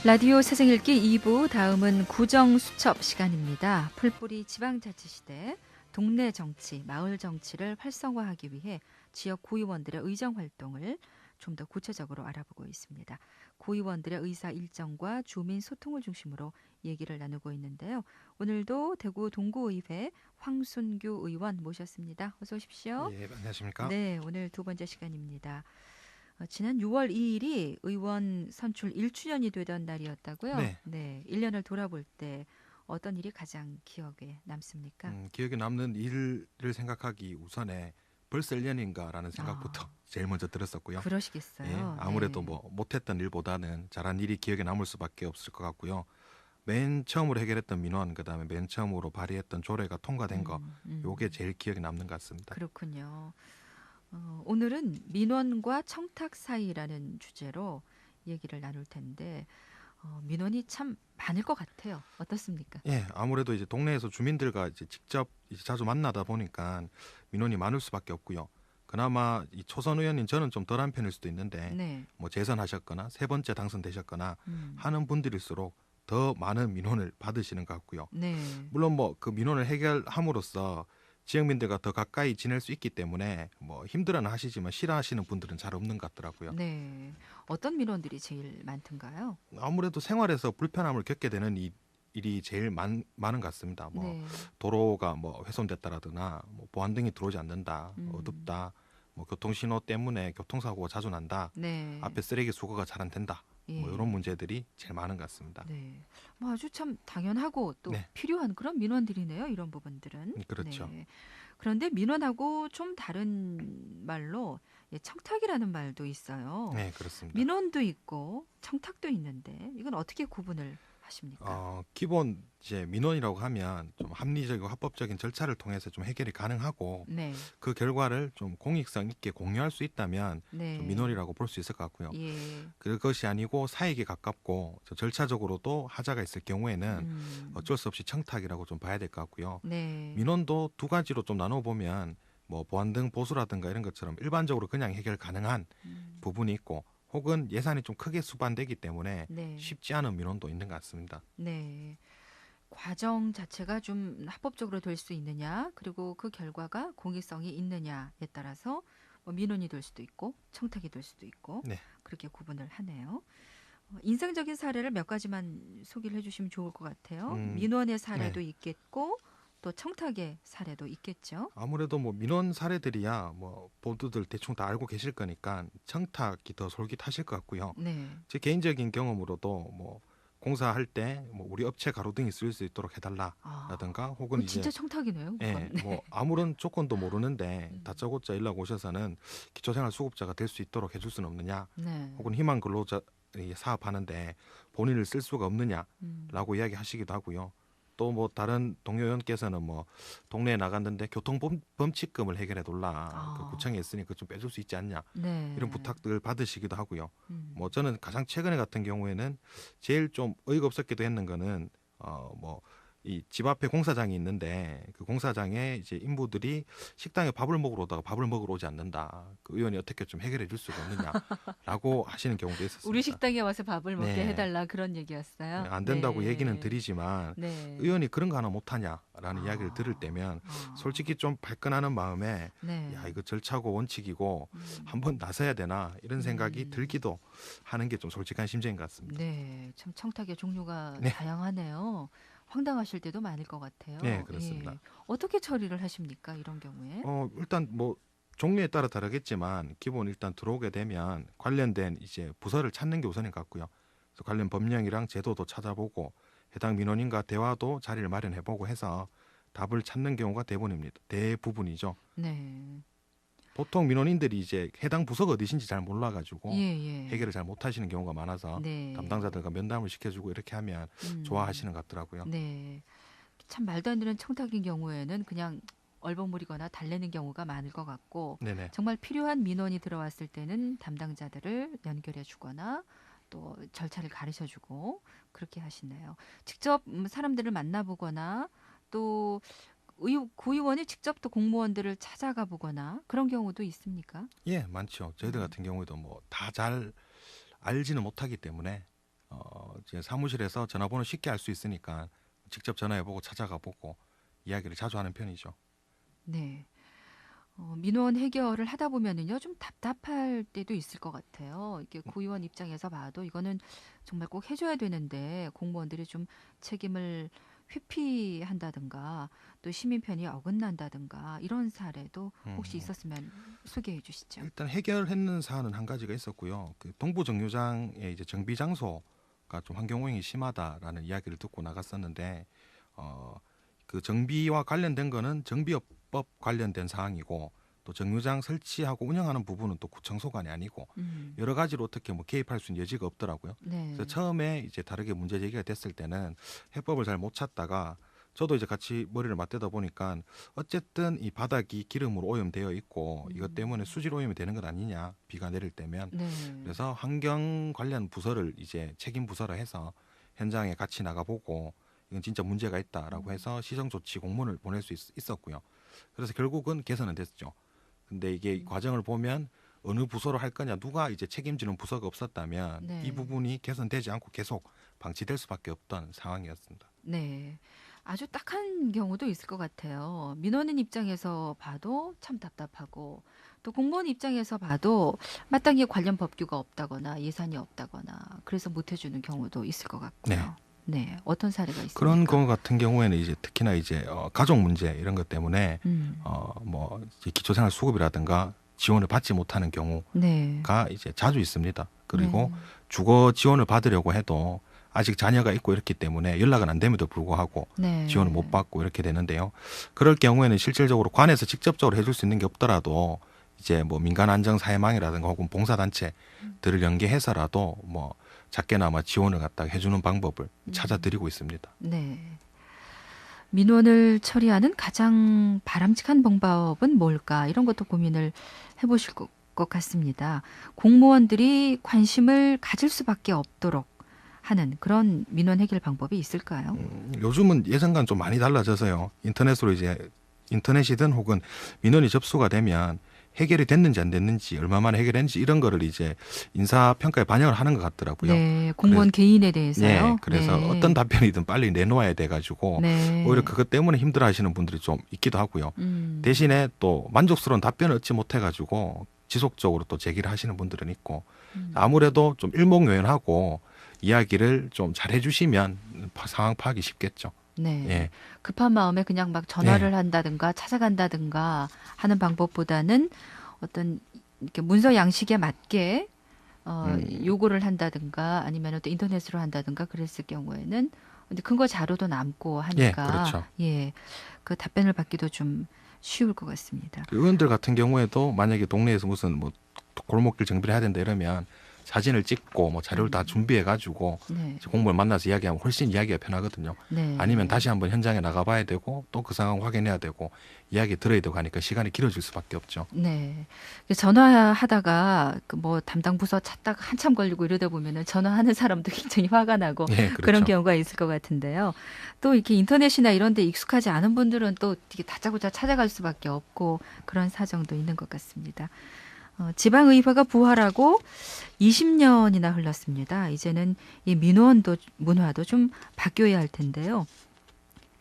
라디오 세상읽기 2부 다음은 구정수첩 시간입니다. 풀뿌리 지방자치시대 동네 정치, 마을 정치를 활성화하기 위해 지역 구의원들의 의정 활동을 좀 더 구체적으로 알아보고 있습니다. 구의원들의 의사 일정과 주민 소통을 중심으로 얘기를 나누고 있는데요. 오늘도 대구 동구의회 황순규 의원 모셨습니다. 어서 오십시오. 예, 안녕하십니까? 네, 오늘 두 번째 시간입니다. 지난 6월 2일이 의원 선출 1주년이 되던 날이었다고요? 네, 네, 1년을 돌아볼 때 어떤 일이 가장 기억에 남습니까? 기억에 남는 일을 생각하기 우선에 벌써 1년인가라는 생각부터 아, 제일 먼저 들었었고요. 예, 그러시겠어요. 아무래도 네. 뭐 못했던 일보다는 잘한 일이 기억에 남을 수밖에 없을 것 같고요. 맨 처음으로 해결했던 민원, 그다음에 맨 처음으로 발의했던 조례가 통과된 거, 요게 제일 기억에 남는 것 같습니다. 그렇군요. 오늘은 민원과 청탁 사이라는 주제로 얘기를 나눌 텐데 민원이 참 많을 것 같아요. 어떻습니까? 예, 아무래도 이제 동네에서 주민들과 이제 직접 이제 자주 만나다 보니까 민원이 많을 수밖에 없고요. 그나마 이 초선 의원인 저는 좀 덜한 편일 수도 있는데 네. 뭐 재선하셨거나 세 번째 당선되셨거나 음, 하는 분들일수록 더 많은 민원을 받으시는 것 같고요. 네. 물론 뭐 그 민원을 해결함으로써 지역민들과 더 가까이 지낼 수 있기 때문에 뭐 힘들어는 하시지만 싫어하시는 분들은 잘 없는 것 같더라고요. 네. 어떤 민원들이 제일 많던가요? 아무래도 생활에서 불편함을 겪게 되는 일이 제일 많은 것 같습니다. 뭐 네. 도로가 뭐 훼손됐다라거나 뭐 보안등이 들어오지 않는다, 음, 어둡다, 뭐 교통신호 때문에 교통사고가 자주 난다, 네. 앞에 쓰레기 수거가 잘 안 된다, 뭐 이런 예. 문제들이 제일 많은 것 같습니다. 네. 뭐 아주 참 당연하고 또 네, 필요한 그런 민원들이네요. 이런 부분들은. 그렇죠. 네. 그런데 민원하고 좀 다른 말로 청탁이라는 말도 있어요. 네, 그렇습니다. 민원도 있고 청탁도 있는데 이건 어떻게 구분을 하십니까? 기본 이제 민원이라고 하면 좀 합리적이고 합법적인 절차를 통해서 좀 해결이 가능하고 네. 그 결과를 좀 공익성 있게 공유할 수 있다면 좀 네. 민원이라고 볼 수 있을 것 같고요. 예. 그것이 아니고 사익에 가깝고 절차적으로도 하자가 있을 경우에는 음. 어쩔 수 없이 청탁이라고 좀 봐야 될 것 같고요. 네. 민원도 두 가지로 좀 나눠 보면 뭐 보안등 보수라든가 이런 것처럼 일반적으로 그냥 해결 가능한 음. 부분이 있고 혹은 예산이 좀 크게 수반되기 때문에 네. 쉽지 않은 민원도 있는 것 같습니다. 네. 과정 자체가 좀 합법적으로 될 수 있느냐, 그리고 그 결과가 공익성이 있느냐에 따라서 뭐 민원이 될 수도 있고 청탁이 될 수도 있고 네. 그렇게 구분을 하네요. 인상적인 사례를 몇 가지만 소개를 해주시면 좋을 것 같아요. 음, 민원의 사례도 네. 있겠고 또 청탁의 사례도 있겠죠. 아무래도 뭐 민원 사례들이야 뭐 모두들 대충 다 알고 계실 거니까 청탁이 더 솔깃하실 것 같고요. 네. 제 개인적인 경험으로도 뭐 공사할 때 뭐 우리 업체 가로등이 쓰일 수 있도록 아, 해달라라든가 혹은 그거 이제 진짜 청탁이네요. 그건. 예, 뭐 아무런 조건도 모르는데 음, 다짜고짜 연락 오셔서는 기초생활수급자가 될 수 있도록 해줄 수는 없느냐, 네. 혹은 희망 근로자 사업하는데 본인을 쓸 수가 음, 없느냐라고 이야기하시기도 하고요. 또 뭐 다른 동료 의원께서는 뭐 동네에 나갔는데 교통범칙금을 해결해 달라, 그 아, 구청에 있으니 그 좀 빼줄 수 있지 않냐, 이런 네. 부탁들 받으시기도 하고요. 뭐 음, 저는 가장 최근에 같은 경우에는 제일 좀 어이가 없었기도 했는 거는 뭐 이 집 앞에 공사장이 있는데 그 공사장에 이제 인부들이 식당에 밥을 먹으러 오다가 밥을 먹으러 오지 않는다, 그 의원이 어떻게 좀 해결해 줄 수가 없느냐라고 하시는 경우도 우리 있었습니다. 식당에 와서 밥을 먹게 네, 해달라 그런 얘기였어요. 안 된다고 얘기는 네. 드리지만 네. 의원이 그런 거 하나 못하냐라는 이야기를 들을 아, 때면 아, 솔직히 좀 발끈하는 마음에 야, 네. 이거 절차고 원칙이고 음, 한번 나서야 되나 이런 생각이 음, 들기도 하는 게 좀 솔직한 심정인 것 같습니다. 네. 참 청탁의 종류가 네, 다양하네요. 황당하실 때도 많을 것 네, 같아요. 예. 그렇습니다. 어떻게 처리를 하십니까? 이런 경우에? 일단 뭐 종류에 따라 다르겠지만 기본 일단 들어오게 되면 관련된 이제 부서를 찾는 게 우선인 것 같고요. 그래서 관련 법령이랑 제도도 찾아보고 해당 민원인과 대화도 자리를 마련해보고 해서 답을 찾는 경우가 대부분입니다. 대부분이죠. 네. 보통 민원인들이 이제 해당 부서가 어디신지 잘 예, 몰라가지고 예. 해결을 잘 못하시는 경우가 많아서 네. 담당자들과 면담을 시켜주고 이렇게 하면 음, 좋아하시는 것 같더라고요. 네. 참 말도 안 되는 청탁인 경우에는 그냥 얼버무리거나 달래는 경우가 많을 것 같고 네네. 정말 필요한 민원이 들어왔을 때는 담당자들을 연결해 주거나 또 절차를 가르쳐 주고 그렇게 하시네요. 직접 사람들을 만나보거나 또 구의원이 직접 또 공무원들을 찾아가 보거나 그런 경우도 있습니까? 예, 많죠. 저희들 음, 같은 경우에도 뭐 다 잘 알지는 못하기 때문에 이제 사무실에서 전화번호 쉽게 알 수 있으니까 직접 전화해보고 찾아가보고 이야기를 자주 하는 편이죠. 네. 민원 해결을 하다 보면은요, 좀 답답할 때도 있을 것 같아요. 이게 고의원 입장에서 봐도 이거는 정말 꼭 해줘야 되는데 공무원들이 좀 책임을 회피한다든가 또 시민 편이 어긋난다든가 이런 사례도 혹시 음, 있었으면 소개해 주시죠. 일단 해결했는 사안은 한 가지가 있었고요. 그 동부 정류장의 이제 정비 장소가 좀 환경 오염이 심하다라는 이야기를 듣고 나갔었는데 어, 그 정비와 관련된 거는 정비업법 관련된 사항이고 또 정류장 설치하고 운영하는 부분은 또 구청 소관이 아니고 음, 여러 가지로 어떻게 뭐 개입할 수 있는 여지가 없더라고요. 그래서 네. 처음에 이제 다르게 문제 제기가 됐을 때는 해법을 잘 못 찾다가 저도 이제 같이 머리를 맞대다 보니까 어쨌든 이 바닥이 기름으로 오염되어 있고 이것 때문에 음, 수질 오염이 되는 것 아니냐, 비가 내릴 때면. 네. 그래서 환경 관련 부서를 이제 책임 부서로 해서 현장에 같이 나가보고 이건 진짜 문제가 있다라고 음, 해서 시정 조치 공문을 보낼 수 있었고요. 그래서 결국은 개선은 됐죠. 근데 이게 이 음, 과정을 보면 어느 부서로 할 거냐, 누가 이제 책임지는 부서가 없었다면 이 네. 부분이 개선되지 않고 계속 방치될 수밖에 없던 상황이었습니다. 네. 아주 딱한 경우도 있을 것 같아요. 민원인 입장에서 봐도 참 답답하고 또 공무원 입장에서 봐도 마땅히 관련 법규가 없다거나 예산이 없다거나 그래서 못 해주는 경우도 있을 것 네. 같고요. 네. 어떤 사례가 그런 있습니까? 거 같은 경우에는 이제 특히나 이제 가족 문제 이런 것 때문에 음. 뭐 이제 기초생활 수급이라든가 지원을 받지 못하는 네. 경우가 이제 자주 있습니다. 그리고 네. 주거 지원을 받으려고 해도 아직 자녀가 있고 이렇기 때문에 연락은 안 됨에도 불구하고 지원을 못 네. 받고 이렇게 되는데요. 그럴 경우에는 실질적으로 관에서 직접적으로 해줄 수 있는 게 없더라도 이제 뭐 민간안전사회망이라든가 혹은 봉사단체들을 연계해서라도 뭐 작게나마 지원을 갖다가 해주는 방법을 음. 찾아드리고 있습니다. 네. 민원을 처리하는 가장 바람직한 방법은 뭘까? 이런 것도 고민을 해보실 것 같습니다. 공무원들이 관심을 가질 수밖에 없도록 하는 그런 민원 해결 방법이 있을까요? 요즘은 예전과는 좀 많이 달라져서요. 인터넷으로 이제 인터넷이든 혹은 민원이 접수가 되면 해결이 됐는지 안 됐는지 얼마 만에 해결했는지 이런 거를 이제 인사 평가에 반영을 하는 것 같더라고요. 네, 그래서 공무원 개인에 예, 대해서요. 그래서 어떤 네, 답변이든 빨리 내놓아야 돼 가지고 오히려 네, 그것 때문에 힘들어하시는 분들이 좀 있기도 하고요. 음, 대신에 또 만족스러운 답변을 얻지 못해 가지고 지속적으로 또 제기를 하시는 분들은 있고 음, 아무래도 좀 일목요연하고 이야기를 좀 잘 해주시면 상황 파악이 쉽겠죠. 네. 예, 급한 마음에 그냥 막 예, 전화를 한다든가 찾아간다든가 하는 방법보다는 어떤 이렇게 문서 양식에 맞게 음, 요구를 한다든가 아니면 또 인터넷으로 한다든가 그랬을 경우에는 근데 근거 자료도 남고 예, 하니까 그렇죠. 예, 그 답변을 받기도 좀 쉬울 것 같습니다. 그 의원들 같은 경우에도 만약에 동네에서 무슨 뭐 골목길 정비를 해야 된다 이러면 사진을 찍고 뭐 자료를 다 음, 준비해 가지고 네, 공무원 만나서 이야기하면 훨씬 이야기가 편하거든요. 아니면 네. 다시 한번 현장에 나가봐야 되고 또 그 상황 확인해야 되고 이야기 들어야 되고 하니까 시간이 길어질 수밖에 없죠. 네. 전화하다가 그 뭐 담당 부서 찾다가 한참 걸리고 이러다 보면은 전화하는 사람도 굉장히 화가 나고 예, 그런 그렇죠. 경우가 있을 것 같은데요. 또 이렇게 인터넷이나 이런 데 익숙하지 않은 분들은 또 되게 다짜고짜 찾아갈 수밖에 없고 그런 사정도 있는 것 같습니다. 지방의회가 부활하고 20년이나 흘렀습니다. 이제는 이 민원도 문화도 좀 바뀌어야 할 텐데요.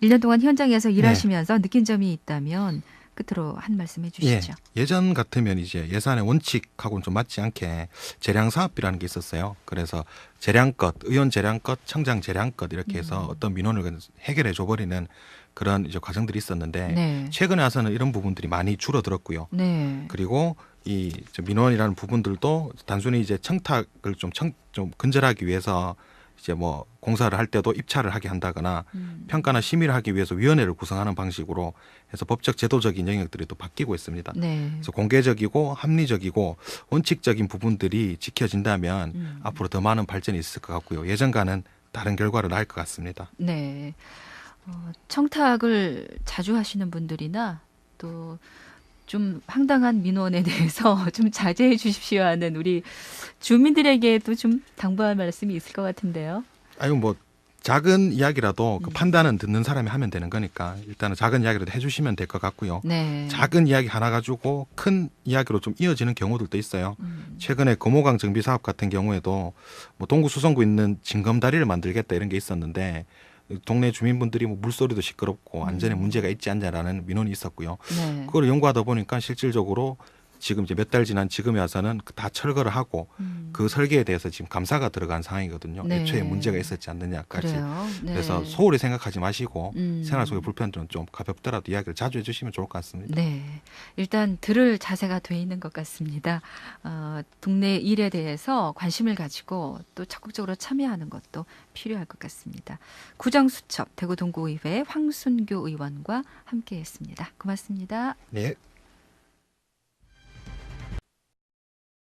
1년 동안 현장에서 네. 일하시면서 느낀 점이 있다면 끝으로 한 말씀 예. 해주시죠. 예전 같으면 이제 예산의 원칙하고는 좀 맞지 않게 재량 사업비라는 게 있었어요. 그래서 재량껏, 의원 재량껏, 청장 재량껏 이렇게 해서 음. 어떤 민원을 해결해 줘버리는 그런 이제 과정들이 있었는데 네. 최근에 와서는 이런 부분들이 많이 줄어들었고요. 네. 그리고 이저 민원이라는 부분들도 단순히 이제 청탁을 좀 근절하기 위해서 이제 뭐 공사를 할 때도 입찰을 하게 한다거나 음. 평가나 심의를 하기 위해서 위원회를 구성하는 방식으로 해서 법적 제도적인 영역들이 또 바뀌고 있습니다. 네. 그래서 공개적이고 합리적이고 원칙적인 부분들이 지켜진다면 음. 앞으로 더 많은 발전이 있을 것 같고요. 예전과는 다른 결과를 낳을 것 같습니다. 네. 청탁을 자주 하시는 분들이나 또 좀 황당한 민원에 대해서 좀 자제해 주십시오 하는 우리 주민들에게도 좀 당부할 말씀이 있을 것 같은데요. 아유 뭐 작은 이야기라도 그 음. 판단은 듣는 사람이 하면 되는 거니까 일단은 작은 이야기라도 해주시면 될 것 같고요. 네. 작은 이야기 하나 가지고 큰 이야기로 좀 이어지는 경우들도 있어요. 최근에 금호강 정비 사업 같은 경우에도 뭐 동구 수성구 있는 징검다리를 만들겠다 이런 게 있었는데 동네 주민분들이 뭐 물소리도 시끄럽고 안전에 문제가 있지 않냐라는 민원이 있었고요. 네. 그걸 연구하다 보니까 실질적으로 지금 이제 몇 달 지난 지금에 와서는 다 철거를 하고 그 설계에 대해서 지금 감사가 들어간 상황이거든요. 네. 애초에 문제가 있었지 않느냐까지. 그래요. 네. 그래서 소홀히 생각하지 마시고 음. 생활 속의 불편들은 좀 가볍더라도 이야기를 자주 해주시면 좋을 것 같습니다. 네, 일단 들을 자세가 돼 있는 것 같습니다. 동네 일에 대해서 관심을 가지고 또 적극적으로 참여하는 것도 필요할 것 같습니다. 구정수첩 대구 동구의회 황순교 의원과 함께했습니다. 고맙습니다. 네.